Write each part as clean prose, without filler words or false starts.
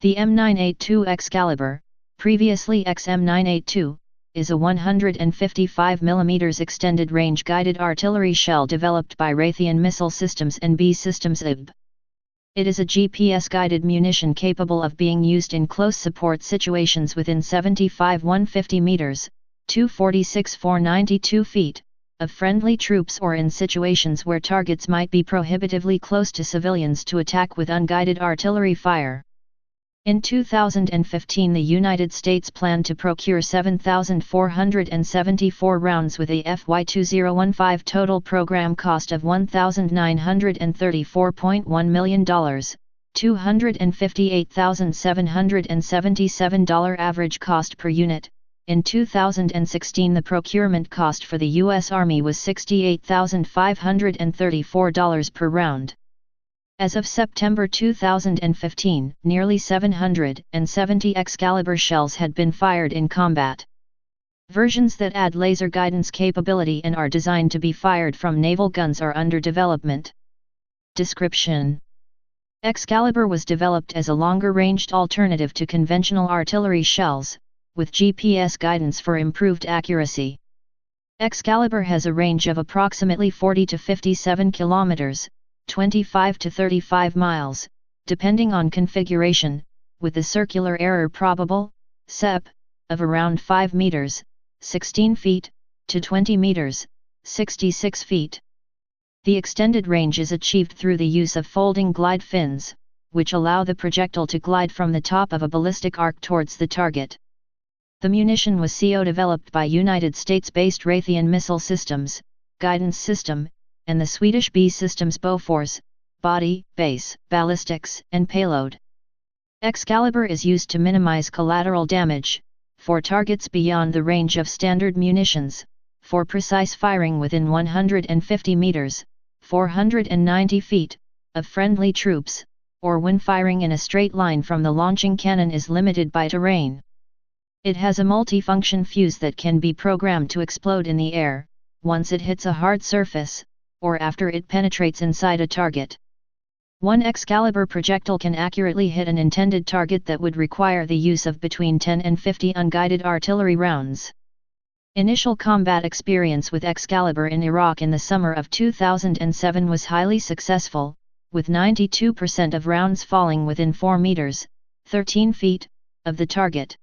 The M982 Excalibur, previously XM982, is a 155mm extended-range guided artillery shell developed by Raytheon Missile Systems and B Systems IB. It is a GPS-guided munition capable of being used in close support situations within 75-150 meters, 246-492 feet, of friendly troops or in situations where targets might be prohibitively close to civilians to attack with unguided artillery fire. In 2015, the United States planned to procure 7,474 rounds with a FY 2015 total program cost of $1,934.1 million, $258,777 average cost per unit. In 2016, the procurement cost for the U.S. Army was $68,534 per round. As of September 2015, nearly 770 Excalibur shells had been fired in combat. Versions that add laser guidance capability and are designed to be fired from naval guns are under development. Description: Excalibur was developed as a longer-ranged alternative to conventional artillery shells, with GPS guidance for improved accuracy. Excalibur has a range of approximately 40 to 57 kilometers, 25 to 35 miles, depending on configuration, with the circular error probable, CEP, of around 5 meters, 16 feet, to 20 meters, 66 feet. The extended range is achieved through the use of folding glide fins, which allow the projectile to glide from the top of a ballistic arc towards the target. The munition was co-developed by United States-based Raytheon Missile Systems, Guidance System, and the Swedish B Systems Bofors, body, base, ballistics, and payload. Excalibur is used to minimize collateral damage, for targets beyond the range of standard munitions, for precise firing within 150 meters, 490 feet, of friendly troops, or when firing in a straight line from the launching cannon is limited by terrain. It has a multifunction fuse that can be programmed to explode in the air, once it hits a hard surface, or after it penetrates inside a target. One Excalibur projectile can accurately hit an intended target that would require the use of between 10 and 50 unguided artillery rounds. Initial combat experience with Excalibur in Iraq in the summer of 2007 was highly successful, with 92% of rounds falling within 4 meters, 13 feet, of the target.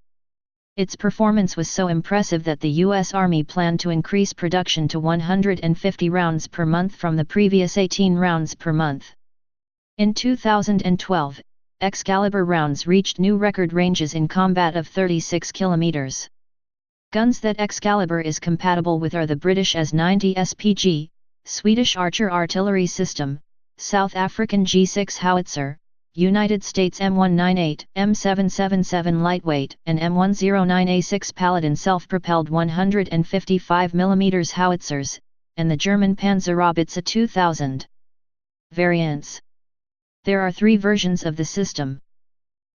Its performance was so impressive that the U.S. Army planned to increase production to 150 rounds per month from the previous 18 rounds per month. In 2012, Excalibur rounds reached new record ranges in combat of 36 kilometers. Guns that Excalibur is compatible with are the British AS-90 SPG, Swedish Archer artillery system, South African G6 howitzer, United States M198, M777 lightweight and M109A6 Paladin self-propelled 155mm howitzers, and the German Panzerhaubitze 2000. Variants. There are 3 versions of the system.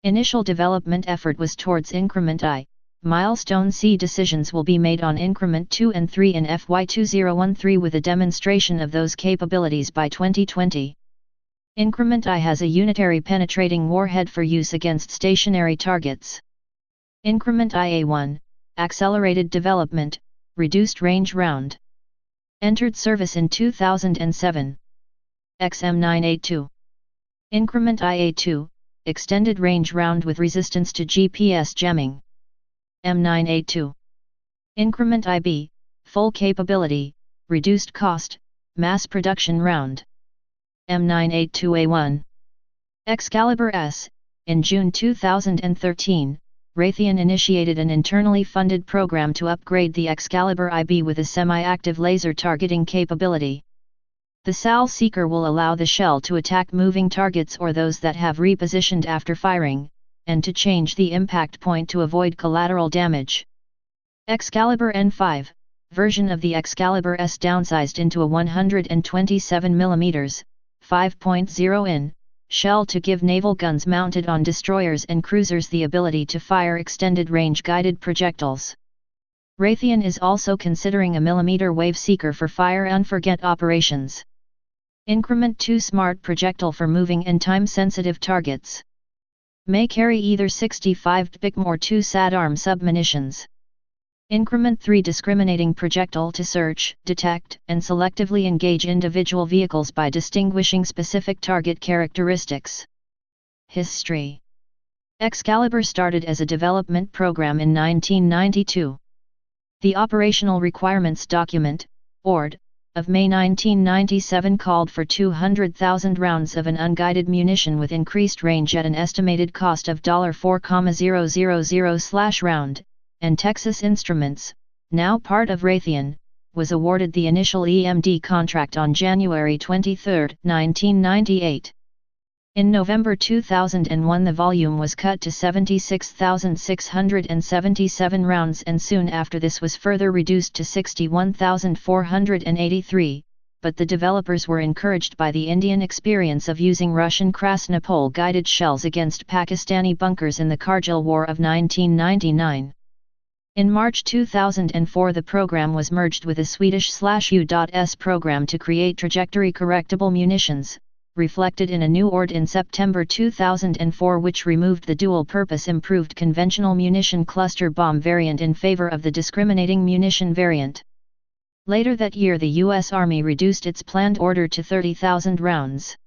Initial development effort was towards Increment I. Milestone C decisions will be made on Increment 2 and 3 in FY 2013 with a demonstration of those capabilities by 2020. Increment I has a unitary penetrating warhead for use against stationary targets. Increment IA-1, accelerated development, reduced range round. Entered service in 2007. XM982. Increment IA-2, extended range round with resistance to GPS jamming. M982. Increment IB, full capability, reduced cost, mass production round. M982A1. Excalibur S. In June 2013, Raytheon initiated an internally funded program to upgrade the Excalibur IB with a semi-active laser targeting capability. The SAL Seeker will allow the shell to attack moving targets or those that have repositioned after firing, and to change the impact point to avoid collateral damage. Excalibur N5, version of the Excalibur S downsized into a 127mm, 5.0 in, shell to give naval guns mounted on destroyers and cruisers the ability to fire extended-range guided projectiles. Raytheon is also considering a millimeter wave seeker for fire-and-forget operations. Increment 2 smart projectile for moving and time-sensitive targets. May carry either 65 BICM or 2 SAD-arm submunitions. Increment 3 discriminating projectile to search, detect, and selectively engage individual vehicles by distinguishing specific target characteristics. History. Excalibur started as a development program in 1992. The Operational Requirements Document, ORD, of May 1997 called for 200,000 rounds of an unguided munition with increased range at an estimated cost of $4,000/round, and Texas Instruments, now part of Raytheon, was awarded the initial EMD contract on January 23, 1998. In November 2001 the volume was cut to 76,677 rounds and soon after this was further reduced to 61,483, but the developers were encouraged by the Indian experience of using Russian Krasnopol guided shells against Pakistani bunkers in the Kargil War of 1999. In March 2004 the program was merged with a Swedish/U.S program to create trajectory correctable munitions, reflected in a new ORD in September 2004 which removed the dual-purpose improved conventional munition cluster bomb variant in favor of the discriminating munition variant. Later that year the U.S. Army reduced its planned order to 30,000 rounds.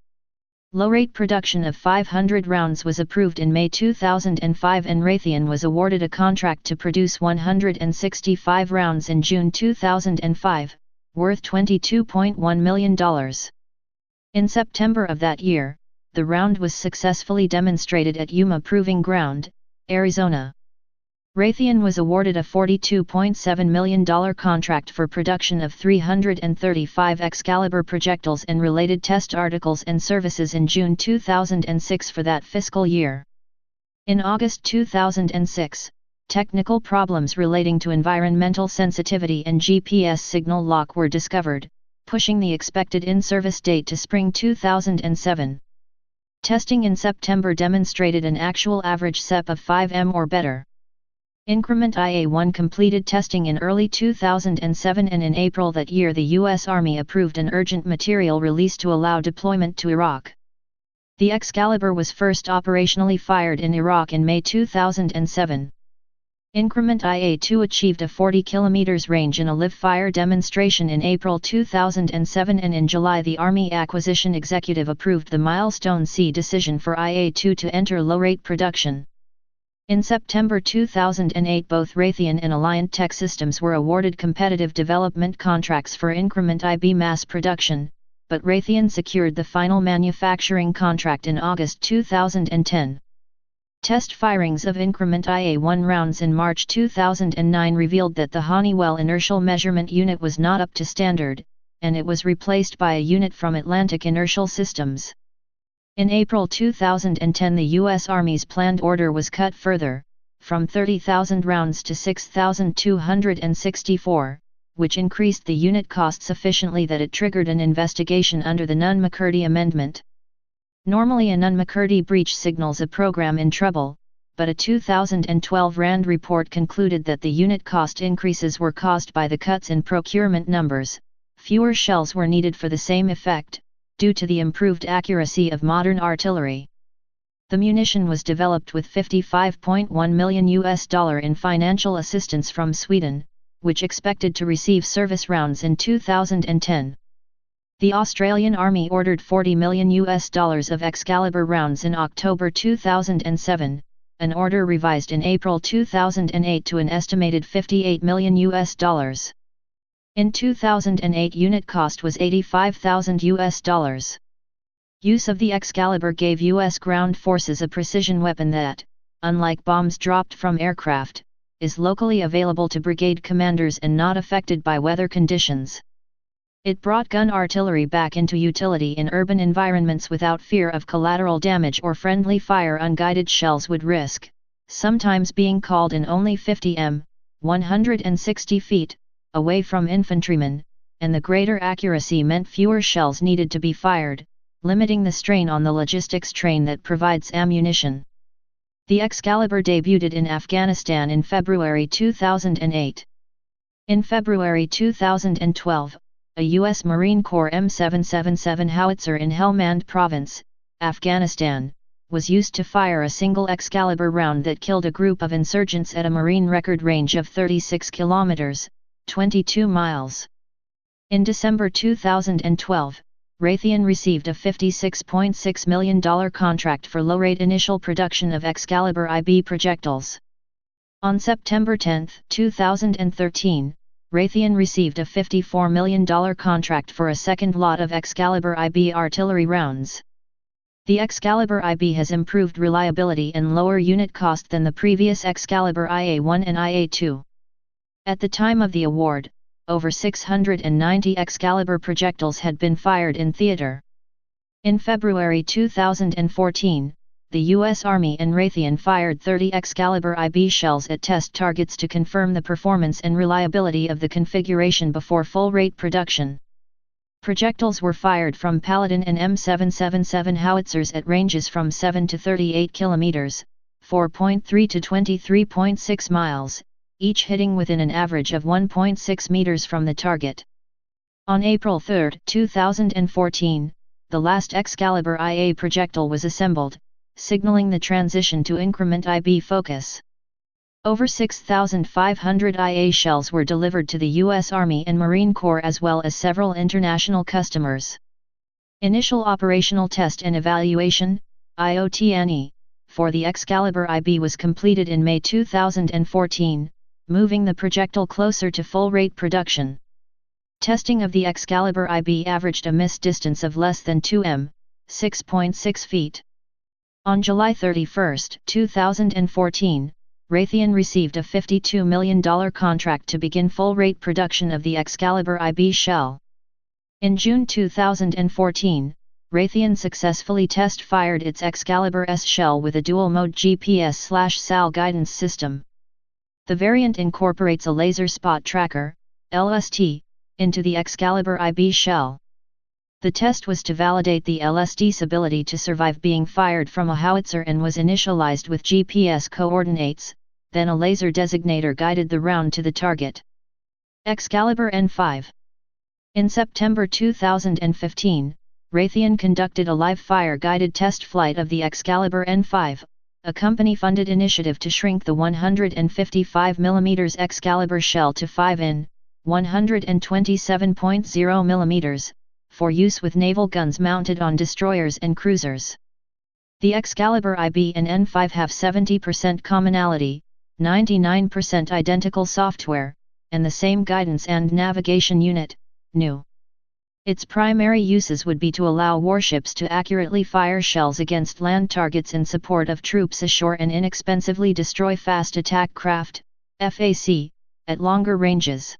Low-rate production of 500 rounds was approved in May 2005 and Raytheon was awarded a contract to produce 165 rounds in June 2005, worth $22.1 million. In September of that year, the round was successfully demonstrated at Yuma Proving Ground, Arizona. Raytheon was awarded a $42.7 million contract for production of 335 Excalibur projectiles and related test articles and services in June 2006 for that fiscal year. In August 2006, technical problems relating to environmental sensitivity and GPS signal lock were discovered, pushing the expected in-service date to spring 2007. Testing in September demonstrated an actual average CEP of 5M or better. Increment IA-1 completed testing in early 2007 and in April that year the U.S. Army approved an urgent material release to allow deployment to Iraq. The Excalibur was first operationally fired in Iraq in May 2007. Increment IA-2 achieved a 40 km range in a live-fire demonstration in April 2007 and in July the Army Acquisition Executive approved the Milestone C decision for IA-2 to enter low-rate production. In September 2008 both Raytheon and Alliant Tech Systems were awarded competitive development contracts for Increment IB mass production, but Raytheon secured the final manufacturing contract in August 2010. Test firings of Increment IA-1 rounds in March 2009 revealed that the Honeywell Inertial Measurement Unit was not up to standard, and it was replaced by a unit from Atlantic Inertial Systems. In April 2010 the U.S. Army's planned order was cut further, from 30,000 rounds to 6,264, which increased the unit cost sufficiently that it triggered an investigation under the Nunn-McCurdy Amendment. Normally a Nunn-McCurdy breach signals a program in trouble, but a 2012 RAND report concluded that the unit cost increases were caused by the cuts in procurement numbers. Fewer shells were needed for the same effect, due to the improved accuracy of modern artillery. The munition was developed with $55.1 million in financial assistance from Sweden, which expected to receive service rounds in 2010. The Australian Army ordered $40 million of Excalibur rounds in October 2007, an order revised in April 2008 to an estimated $58 million. In 2008 unit cost was $85,000. Use of the Excalibur gave U.S. ground forces a precision weapon that, unlike bombs dropped from aircraft, is locally available to brigade commanders and not affected by weather conditions. It brought gun artillery back into utility in urban environments without fear of collateral damage or friendly fire unguided shells would risk, sometimes being called in only 50 m, 160 feet, away from infantrymen, and the greater accuracy meant fewer shells needed to be fired, limiting the strain on the logistics train that provides ammunition. The Excalibur debuted in Afghanistan in February 2008. In February 2012, a U.S. Marine Corps M777 howitzer in Helmand Province, Afghanistan, was used to fire a single Excalibur round that killed a group of insurgents at a marine record range of 36 kilometers, 22 miles. In December 2012, Raytheon received a $56.6 million contract for low-rate initial production of Excalibur IB projectiles. On September 10, 2013, Raytheon received a $54 million contract for a second lot of Excalibur IB artillery rounds. The Excalibur IB has improved reliability and lower unit cost than the previous Excalibur IA-1 and IA-2. At the time of the award, over 690 Excalibur projectiles had been fired in theater. In February 2014, the U.S. Army and Raytheon fired 30 Excalibur IB shells at test targets to confirm the performance and reliability of the configuration before full-rate production. Projectiles were fired from Paladin and M777 howitzers at ranges from 7 to 38 km, 4.3 to 23.6 miles, each hitting within an average of 1.6 meters from the target. On April 3, 2014, the last Excalibur IA projectile was assembled, signaling the transition to increment IB focus. Over 6,500 IA shells were delivered to the U.S. Army and Marine Corps as well as several international customers. Initial operational test and evaluation, IOT&E, for the Excalibur IB was completed in May 2014, moving the projectile closer to full-rate production. Testing of the Excalibur IB averaged a miss distance of less than 2 m, 6.6 feet. On July 31, 2014, Raytheon received a $52 million contract to begin full-rate production of the Excalibur IB shell. In June 2014, Raytheon successfully test-fired its Excalibur S shell with a dual-mode GPS/SAL guidance system. The variant incorporates a laser spot tracker, LST, into the Excalibur IB shell. The test was to validate the LST's ability to survive being fired from a howitzer and was initialized with GPS coordinates, then a laser designator guided the round to the target. Excalibur N5. In September 2015, Raytheon conducted a live-fire guided test flight of the Excalibur N5, a company-funded initiative to shrink the 155 mm Excalibur shell to 5 in, 127.0 mm, for use with naval guns mounted on destroyers and cruisers. The Excalibur IB and N5 have 70% commonality, 99% identical software, and the same guidance and navigation unit, NU. Its primary uses would be to allow warships to accurately fire shells against land targets in support of troops ashore and inexpensively destroy fast attack craft, FAC, at longer ranges.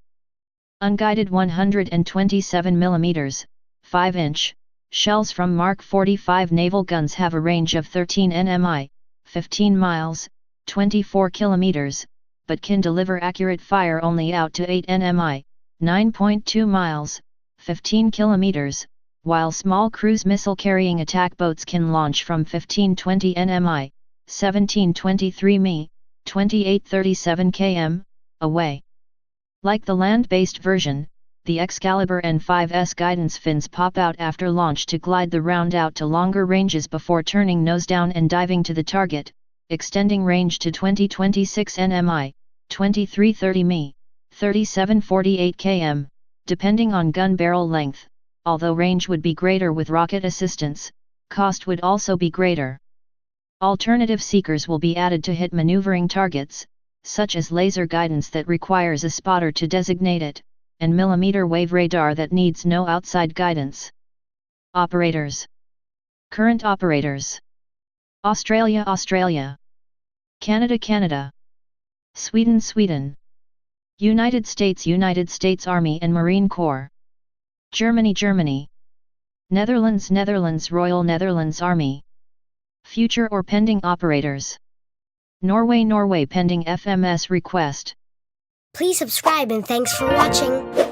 Unguided 127 mm, 5-inch, shells from Mark 45 naval guns have a range of 13 nmi, 15 miles, 24 kilometers, but can deliver accurate fire only out to 8 nmi, 9.2 miles, 15 kilometers, while small cruise missile-carrying attack boats can launch from 1520 nmi, 1723 mi, 2837 km, away. Like the land-based version, the Excalibur N5's guidance fins pop out after launch to glide the round out to longer ranges before turning nose down and diving to the target, extending range to 2026 nmi, 2330 mi, 3748 km, depending on gun barrel length. Although range would be greater with rocket assistance, cost would also be greater. Alternative seekers will be added to hit maneuvering targets, such as laser guidance that requires a spotter to designate it, and millimeter wave radar that needs no outside guidance. Operators. Current operators: Australia, Australia; Canada, Canada; Sweden, Sweden; United States, United States Army and Marine Corps; Germany, Germany; Netherlands, Netherlands, Royal Netherlands Army; future or pending operators: Norway, Norway pending FMS request. Please subscribe and thanks for watching.